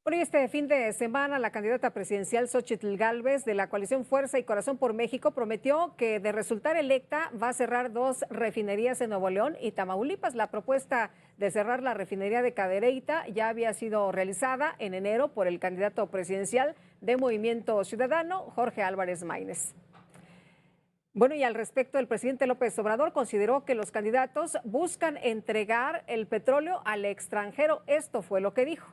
Bueno, y este fin de semana, la candidata presidencial Xóchitl Gálvez de la coalición Fuerza y Corazón por México prometió que de resultar electa va a cerrar dos refinerías en Nuevo León y Tamaulipas. La propuesta de cerrar la refinería de Cadereyta ya había sido realizada en enero por el candidato presidencial de Movimiento Ciudadano, Jorge Álvarez Maínez. Bueno, y al respecto, el presidente López Obrador consideró que los candidatos buscan entregar el petróleo al extranjero. Esto fue lo que dijo.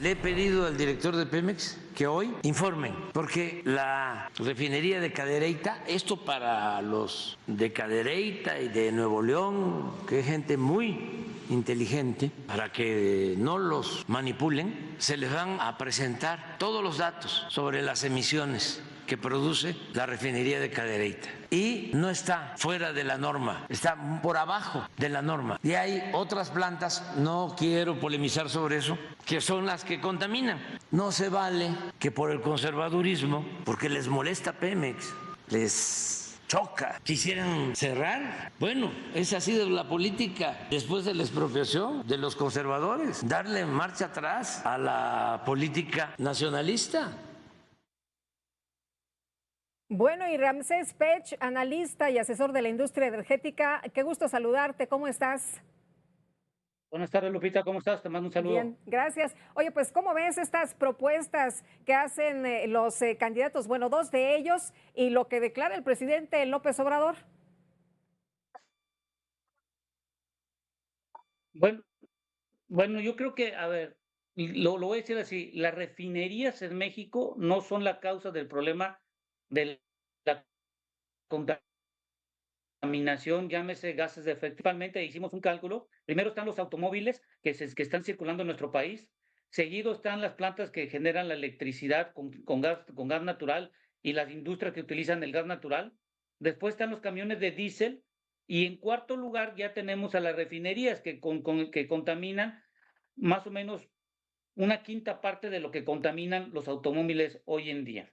Le he pedido al director de Pemex que hoy informen, porque la refinería de Cadereyta, esto para los de Cadereyta y de Nuevo León, que es gente muy inteligente, para que no los manipulen, se les van a presentar todos los datos sobre las emisiones que produce la refinería de Cadereyta. Y no está fuera de la norma, está por abajo de la norma. Y hay otras plantas, no quiero polemizar sobre eso, que son las que contaminan. No se vale que por el conservadurismo, porque les molesta Pemex, les choca, quisieran cerrar. Bueno, esa ha sido la política después de la expropiación de los conservadores, darle marcha atrás a la política nacionalista. Bueno, y Ramsés Pech, analista y asesor de la industria energética, qué gusto saludarte, ¿cómo estás? Buenas tardes, Lupita, ¿cómo estás? Te mando un saludo. Bien, gracias. Oye, pues, ¿cómo ves estas propuestas que hacen los candidatos? Bueno, dos de ellos y lo que declara el presidente López Obrador. Bueno, bueno, yo creo que, a ver, lo voy a decir así, las refinerías en México no son la causa del problema de la contaminación, llámese gases de efecto. Principalmente hicimos un cálculo. Primero están los automóviles que están circulando en nuestro país. Seguido están las plantas que generan la electricidad con gas natural y las industrias que utilizan el gas natural. Después están los camiones de diésel. Y en cuarto lugar ya tenemos a las refinerías que contaminan más o menos una quinta parte de lo que contaminan los automóviles hoy en día.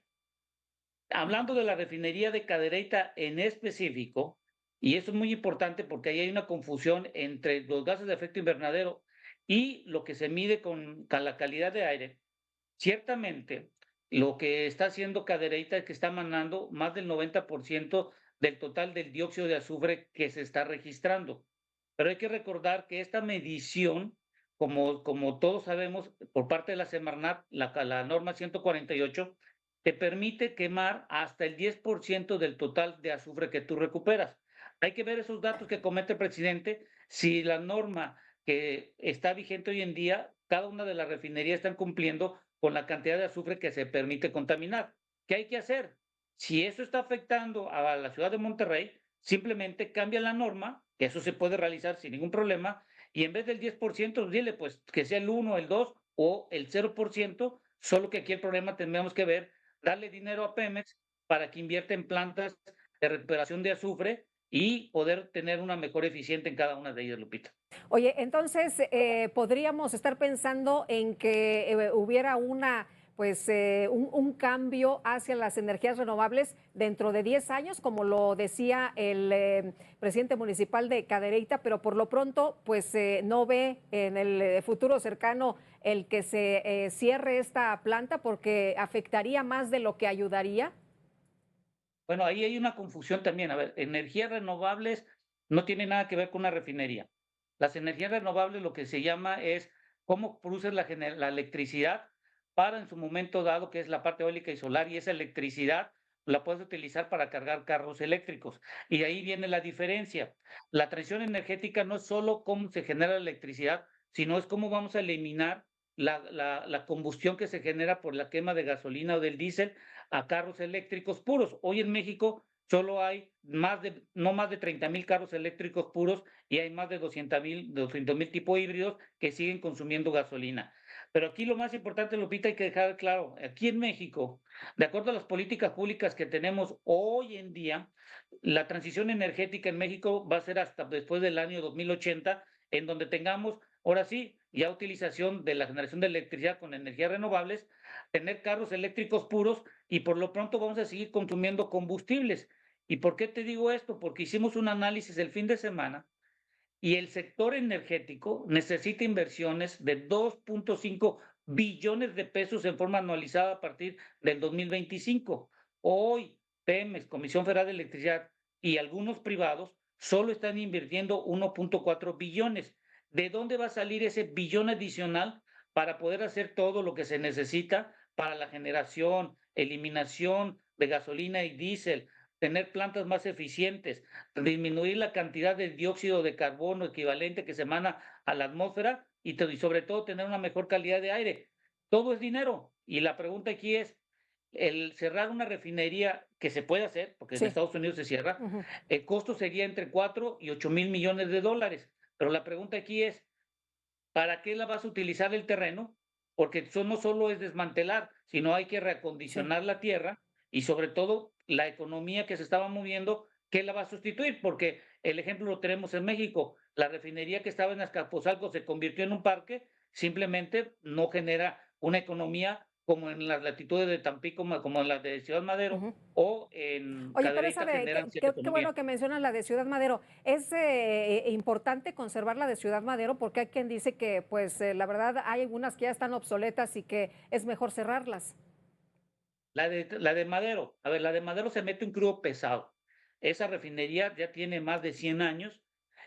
Hablando de la refinería de Cadereyta en específico, y eso es muy importante porque ahí hay una confusión entre los gases de efecto invernadero y lo que se mide con la calidad de aire. Ciertamente, lo que está haciendo Cadereyta es que está mandando más del 90% del total del dióxido de azufre que se está registrando. Pero hay que recordar que esta medición, como todos sabemos, por parte de la Semarnat, la norma 148, te permite quemar hasta el 10% del total de azufre que tú recuperas. Hay que ver esos datos que comete el presidente, si la norma que está vigente hoy en día, cada una de las refinerías están cumpliendo con la cantidad de azufre que se permite contaminar. ¿Qué hay que hacer? Si eso está afectando a la ciudad de Monterrey, simplemente cambia la norma, que eso se puede realizar sin ningún problema, y en vez del 10%, dile pues que sea el 1, el 2 o el 0%, solo que aquí el problema tendríamos que ver, darle dinero a Pemex para que invierta en plantas de recuperación de azufre y poder tener una mejor eficiencia en cada una de ellas, Lupita. Oye, entonces podríamos estar pensando en que hubiera un cambio hacia las energías renovables dentro de 10 años, como lo decía el presidente municipal de Cadereyta, pero por lo pronto, pues no ve en el futuro cercano el que se cierre esta planta porque afectaría más de lo que ayudaría. Bueno, ahí hay una confusión también. A ver, energías renovables no tiene nada que ver con una refinería. Las energías renovables lo que se llama es cómo produces la electricidad para en su momento dado, que es la parte eólica y solar, y esa electricidad la puedes utilizar para cargar carros eléctricos. Y ahí viene la diferencia. La transición energética no es solo cómo se genera la electricidad, sino es cómo vamos a eliminar la combustión que se genera por la quema de gasolina o del diésel a carros eléctricos puros. Hoy en México solo hay no más de 30,000 carros eléctricos puros y hay más de 200,000 tipo híbridos que siguen consumiendo gasolina. Pero aquí lo más importante, Lupita, hay que dejar claro, aquí en México, de acuerdo a las políticas públicas que tenemos hoy en día, la transición energética en México va a ser hasta después del año 2080, en donde tengamos, ahora sí, ya utilización de la generación de electricidad con energías renovables, tener carros eléctricos puros y por lo pronto vamos a seguir consumiendo combustibles. ¿Y por qué te digo esto? Porque hicimos un análisis el fin de semana Y el sector energético necesita inversiones de 2.5 billones de pesos en forma anualizada a partir del 2025. Hoy, Pemex, Comisión Federal de Electricidad y algunos privados solo están invirtiendo 1.4 billones. ¿De dónde va a salir ese billón adicional para poder hacer todo lo que se necesita para la generación, eliminación de gasolina y diésel, tener plantas más eficientes, disminuir la cantidad de dióxido de carbono equivalente que se emana a la atmósfera y sobre todo tener una mejor calidad de aire? Todo es dinero. Y la pregunta aquí es, el cerrar una refinería que se puede hacer, porque en Sí. Estados Unidos se cierra, Ujú. el costo sería entre 4 y 8 mil millones de dólares. Pero la pregunta aquí es, ¿para qué la vas a utilizar el terreno? Porque eso no solo es desmantelar, sino hay que Sí. reacondicionar la tierra y sobre todo la economía que se estaba moviendo, ¿qué la va a sustituir? Porque el ejemplo lo tenemos en México. La refinería que estaba en Azcapotzalco se convirtió en un parque, simplemente no genera una economía como en las latitudes de Tampico, como en las de Ciudad Madero Ujú. o en Oye, pero esa Cadereyta de generan qué cierta qué economía. bueno que mencionas la de Ciudad Madero. Es, importante conservar la de Ciudad Madero, porque hay quien dice que, pues, la verdad, hay algunas que ya están obsoletas y que es mejor cerrarlas. La de Madero, a ver, la de Madero se mete un crudo pesado. Esa refinería ya tiene más de 100 años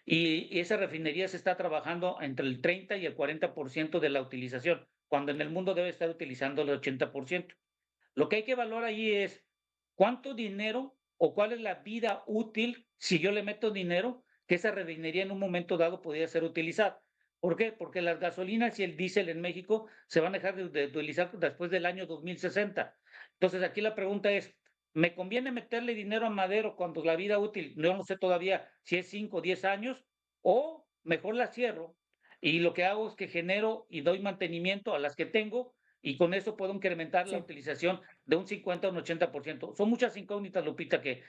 y esa refinería se está trabajando entre el 30 y el 40% de la utilización, cuando en el mundo debe estar utilizando el 80%. Lo que hay que valorar allí es cuánto dinero o cuál es la vida útil si yo le meto dinero que esa refinería en un momento dado podría ser utilizada. ¿Por qué? Porque las gasolinas y el diésel en México se van a dejar de utilizar después del año 2060. Entonces aquí la pregunta es, ¿me conviene meterle dinero a Madero cuando la vida útil, yo no sé todavía si es 5 o 10 años, o mejor la cierro y lo que hago es que genero y doy mantenimiento a las que tengo y con eso puedo incrementar la Sí. utilización de un 50 a un 80%? Son muchas incógnitas, Lupita, que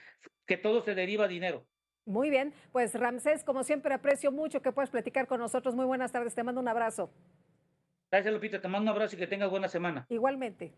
todo se deriva a dinero. Muy bien, pues, Ramsés, como siempre, aprecio mucho que puedas platicar con nosotros. Muy buenas tardes, te mando un abrazo. Gracias, Lupita, te mando un abrazo y que tengas buena semana. Igualmente.